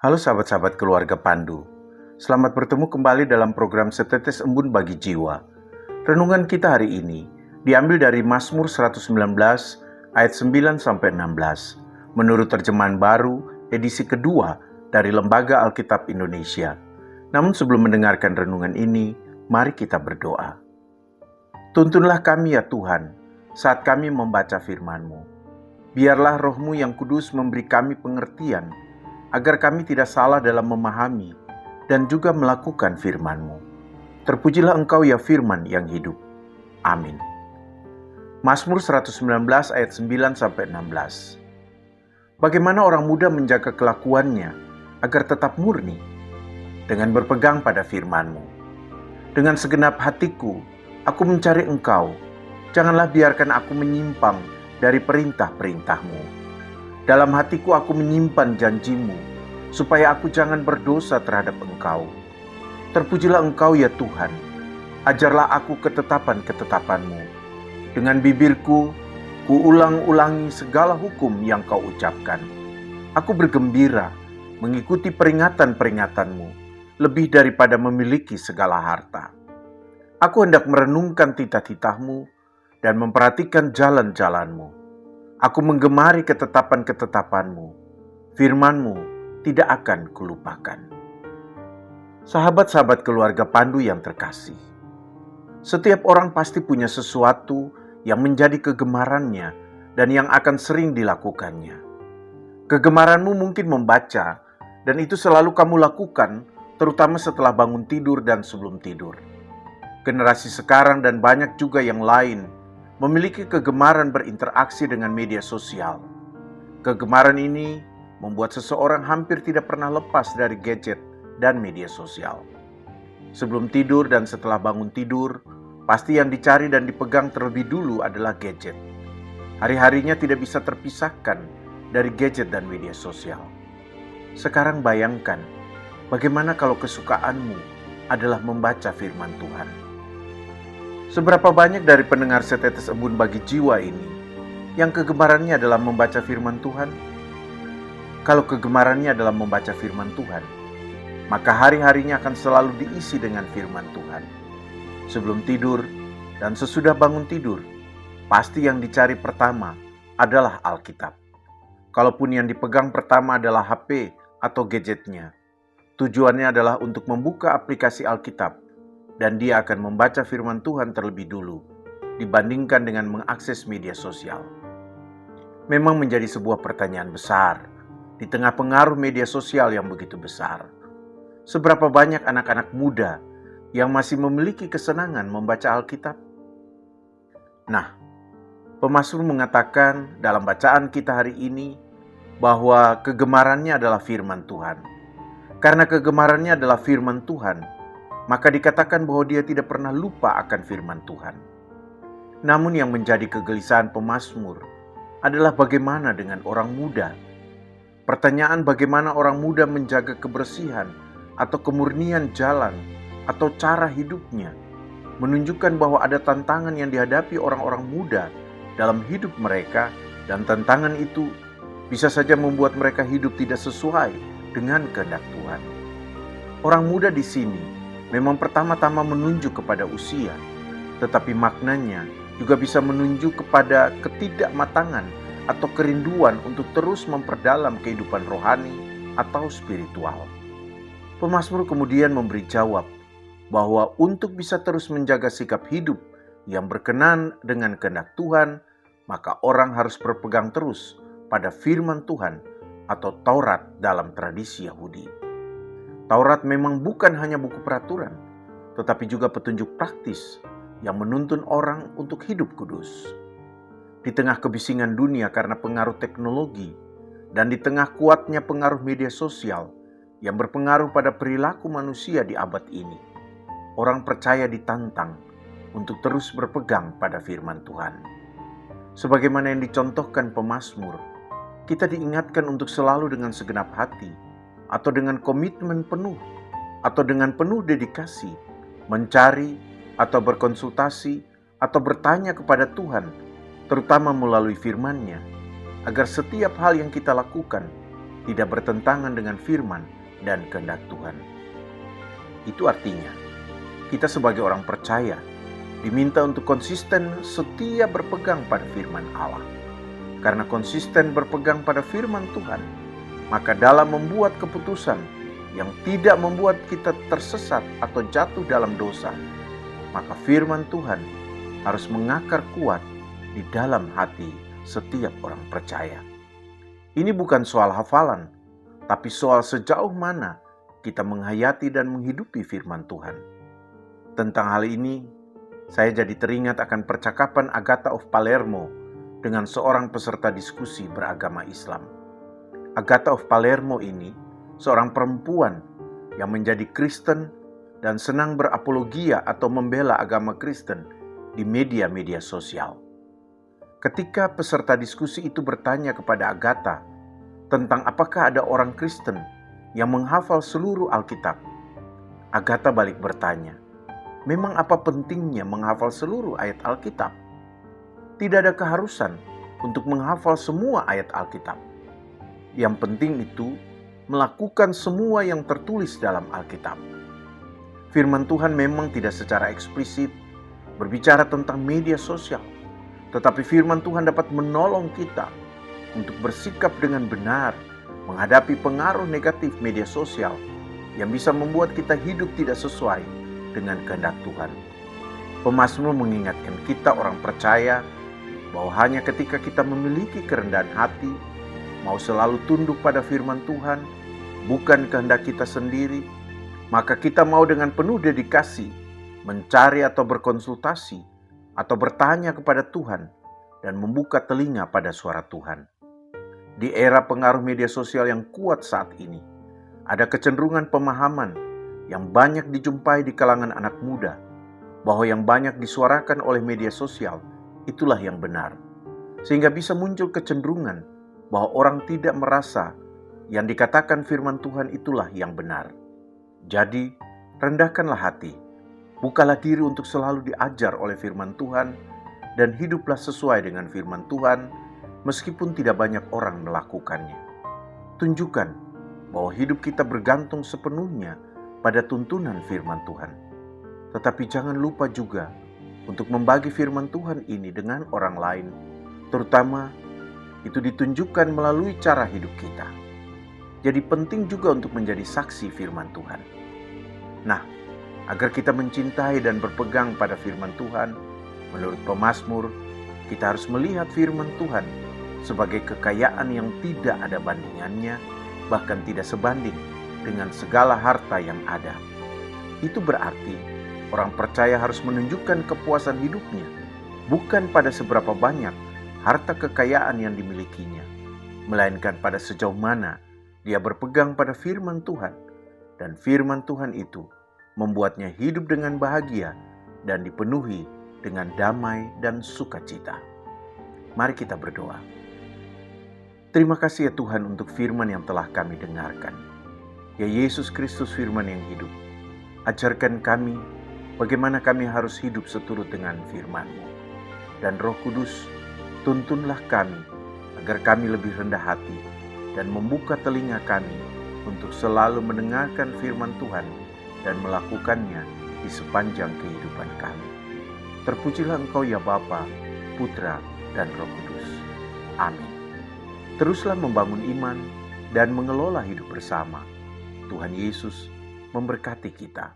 Halo sahabat-sahabat keluarga Pandu. Selamat bertemu kembali dalam program Setetes Embun Bagi Jiwa. Renungan kita hari ini diambil dari Mazmur 119 ayat 9-16 menurut terjemahan baru edisi kedua dari Lembaga Alkitab Indonesia. Namun sebelum mendengarkan renungan ini, mari kita berdoa. Tuntunlah kami ya Tuhan, saat kami membaca firman-Mu. Biarlah Roh-Mu yang kudus memberi kami pengertian, agar kami tidak salah dalam memahami dan juga melakukan firman-Mu. Terpujilah Engkau ya firman yang hidup. Amin. Mazmur 119 ayat 9-16. Bagaimana orang muda menjaga kelakuannya agar tetap murni? Dengan berpegang pada firman-Mu. Dengan segenap hatiku, aku mencari Engkau. Janganlah biarkan aku menyimpang dari perintah-perintah-Mu. Dalam hatiku aku menyimpan janji-Mu, supaya aku jangan berdosa terhadap Engkau. Terpujilah Engkau ya Tuhan, ajarlah aku ketetapan-ketetapan-Mu. Dengan bibirku, ku ulang-ulangi segala hukum yang Kau ucapkan. Aku bergembira mengikuti peringatan-peringatan-Mu, lebih daripada memiliki segala harta. Aku hendak merenungkan titah-titah-Mu dan memperhatikan jalan-jalan-Mu. Aku menggemari ketetapan-ketetapan-Mu. Firman-Mu tidak akan kulupakan. Sahabat-sahabat keluarga Pandu yang terkasih, setiap orang pasti punya sesuatu yang menjadi kegemarannya dan yang akan sering dilakukannya. Kegemaranmu mungkin membaca, dan itu selalu kamu lakukan, terutama setelah bangun tidur dan sebelum tidur. Generasi sekarang dan banyak juga yang lain memiliki kegemaran berinteraksi dengan media sosial. Kegemaran ini membuat seseorang hampir tidak pernah lepas dari gadget dan media sosial. Sebelum tidur dan setelah bangun tidur, pasti yang dicari dan dipegang terlebih dulu adalah gadget. Hari-harinya tidak bisa terpisahkan dari gadget dan media sosial. Sekarang bayangkan, bagaimana kalau kesukaanmu adalah membaca firman Tuhan? Seberapa banyak dari pendengar Setetes Embun Bagi Jiwa ini yang kegemarannya adalah membaca firman Tuhan? Kalau kegemarannya adalah membaca firman Tuhan, maka hari-harinya akan selalu diisi dengan firman Tuhan. Sebelum tidur dan sesudah bangun tidur, pasti yang dicari pertama adalah Alkitab. Kalaupun yang dipegang pertama adalah HP atau gadgetnya, tujuannya adalah untuk membuka aplikasi Alkitab, dan dia akan membaca firman Tuhan terlebih dulu dibandingkan dengan mengakses media sosial. Memang menjadi sebuah pertanyaan besar di tengah pengaruh media sosial yang begitu besar. Seberapa banyak anak-anak muda yang masih memiliki kesenangan membaca Alkitab? Nah, pemazmur mengatakan dalam bacaan kita hari ini bahwa kegemarannya adalah firman Tuhan. Karena kegemarannya adalah firman Tuhan, maka dikatakan bahwa dia tidak pernah lupa akan firman Tuhan. Namun yang menjadi kegelisahan pemazmur adalah bagaimana dengan orang muda. Pertanyaan bagaimana orang muda menjaga kebersihan atau kemurnian jalan atau cara hidupnya menunjukkan bahwa ada tantangan yang dihadapi orang-orang muda dalam hidup mereka, dan tantangan itu bisa saja membuat mereka hidup tidak sesuai dengan kehendak Tuhan. Orang muda di sini memang pertama-tama menunjuk kepada usia, tetapi maknanya juga bisa menunjuk kepada ketidakmatangan atau kerinduan untuk terus memperdalam kehidupan rohani atau spiritual. Pemazmur kemudian memberi jawab bahwa untuk bisa terus menjaga sikap hidup yang berkenan dengan kehendak Tuhan, maka orang harus berpegang terus pada firman Tuhan atau Taurat dalam tradisi Yahudi. Taurat memang bukan hanya buku peraturan, tetapi juga petunjuk praktis yang menuntun orang untuk hidup kudus. Di tengah kebisingan dunia karena pengaruh teknologi, dan di tengah kuatnya pengaruh media sosial yang berpengaruh pada perilaku manusia di abad ini, orang percaya ditantang untuk terus berpegang pada firman Tuhan. Sebagaimana yang dicontohkan pemazmur, kita diingatkan untuk selalu dengan segenap hati, atau dengan komitmen penuh, atau dengan penuh dedikasi, mencari atau berkonsultasi atau bertanya kepada Tuhan, terutama melalui firman-Nya, agar setiap hal yang kita lakukan tidak bertentangan dengan firman dan kehendak Tuhan. Itu artinya, kita sebagai orang percaya diminta untuk konsisten setia berpegang pada firman Allah. Karena konsisten berpegang pada firman Tuhan, maka dalam membuat keputusan yang tidak membuat kita tersesat atau jatuh dalam dosa, maka firman Tuhan harus mengakar kuat di dalam hati setiap orang percaya. Ini bukan soal hafalan, tapi soal sejauh mana kita menghayati dan menghidupi firman Tuhan. Tentang hal ini, saya jadi teringat akan percakapan Agatha of Palermo dengan seorang peserta diskusi beragama Islam. Agatha of Palermo ini seorang perempuan yang menjadi Kristen dan senang berapologia atau membela agama Kristen di media-media sosial. Ketika peserta diskusi itu bertanya kepada Agatha tentang apakah ada orang Kristen yang menghafal seluruh Alkitab, Agatha balik bertanya, memang apa pentingnya menghafal seluruh ayat Alkitab? Tidak ada keharusan untuk menghafal semua ayat Alkitab. Yang penting itu melakukan semua yang tertulis dalam Alkitab. Firman Tuhan memang tidak secara eksplisit berbicara tentang media sosial, tetapi firman Tuhan dapat menolong kita untuk bersikap dengan benar menghadapi pengaruh negatif media sosial yang bisa membuat kita hidup tidak sesuai dengan kehendak Tuhan. Pemazmur mengingatkan kita orang percaya bahwa hanya ketika kita memiliki kerendahan hati, mau selalu tunduk pada firman Tuhan, bukan kehendak kita sendiri, maka kita mau dengan penuh dedikasi mencari atau berkonsultasi atau bertanya kepada Tuhan dan membuka telinga pada suara Tuhan. Di era pengaruh media sosial yang kuat saat ini, ada kecenderungan pemahaman yang banyak dijumpai di kalangan anak muda bahwa yang banyak disuarakan oleh media sosial itulah yang benar, sehingga bisa muncul kecenderungan bahwa orang tidak merasa yang dikatakan firman Tuhan itulah yang benar. Jadi, rendahkanlah hati, bukalah diri untuk selalu diajar oleh firman Tuhan, dan hiduplah sesuai dengan firman Tuhan, meskipun tidak banyak orang melakukannya. Tunjukkan bahwa hidup kita bergantung sepenuhnya pada tuntunan firman Tuhan. Tetapi jangan lupa juga untuk membagi firman Tuhan ini dengan orang lain, terutama itu ditunjukkan melalui cara hidup kita. Jadi penting juga untuk menjadi saksi firman Tuhan. Nah, agar kita mencintai dan berpegang pada firman Tuhan, menurut pemazmur, kita harus melihat firman Tuhan sebagai kekayaan yang tidak ada bandingannya, bahkan tidak sebanding dengan segala harta yang ada. Itu berarti orang percaya harus menunjukkan kepuasan hidupnya bukan pada seberapa banyak harta kekayaan yang dimilikinya, melainkan pada sejauh mana dia berpegang pada firman Tuhan, dan firman Tuhan itu membuatnya hidup dengan bahagia dan dipenuhi dengan damai dan sukacita. Mari kita berdoa. Terima kasih ya Tuhan untuk firman yang telah kami dengarkan. Ya Yesus Kristus, firman yang hidup, ajarkan kami bagaimana kami harus hidup seturut dengan firman-Mu. Dan Roh Kudus, tuntunlah kami agar kami lebih rendah hati dan membuka telinga kami untuk selalu mendengarkan firman Tuhan dan melakukannya di sepanjang kehidupan kami. Terpujilah Engkau ya Bapa, Putra, dan Roh Kudus. Amin. Teruslah membangun iman dan mengelola hidup bersama. Tuhan Yesus memberkati kita.